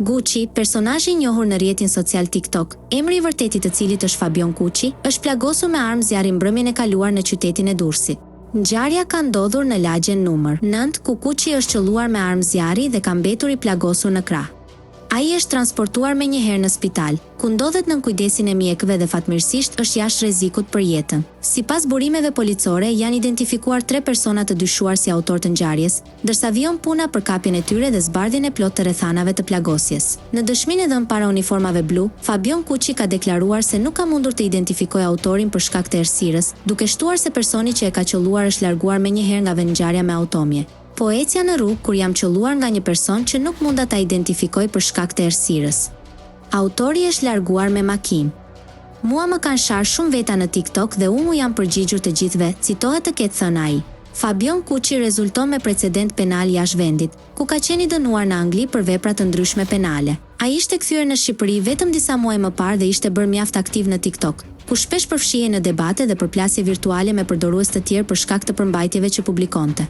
Gucci, personazhi i njohur në rrjetin social TikTok, emri i vërtetit të cilit është Fabian Gucci, është plagosur me armë zjarri mbrëmjen e kaluar në qytetin e Durrësit. Ngjarja ka ndodhur në lagjen numër 9, ku Gucci është qelluar me armë zjarri dhe ka mbetur i plagosur në krah. Ai është transportuar menjëherë në spital, ku ndodhet nën kujdesin e mjekëve dhe fatmirësisht është jashtë rrezikut për jetën. Sipas burimeve policore, janë identifikuar 3 persona të dyshuar si autor të ngjarjes, ndërsa vijon puna për kapjen e tyre dhe zbardhjen e plotë të rrethanave të plagosjes. Në dëshminë e dhënë para uniformave blu, Fabian Gucci ka deklaruar se nuk ka mundur të identifikojë autorin për shkak të errësirës, duke shtuar se personi që e ka qelluar është larguar menjëherë nga vendngjarja me automje. Po ecja në rrugë kur jam qelluar nga një person që nuk munda ta identifikoj për shkak të errësirës. Autori është larguar me makinë. Mua më kanë sharë shumë veta në TikTok dhe unë jam përgjigjur të gjithëve, citohet të ketë thënë ai. Fabian Gucci rezulton me precedent penal jashtë vendit, ku ka qenë i dënuar në Angli për vepra të ndryshme penale. Ai ishte kthyer në Shqipëri vetëm disa muaj më parë dhe ishte bërë mjaft aktiv në TikTok, ku shpesh përfshihej në debate dhe përplasje virtuale me përdorues të tjerë për shkak të përmbajtjeve që publikonte.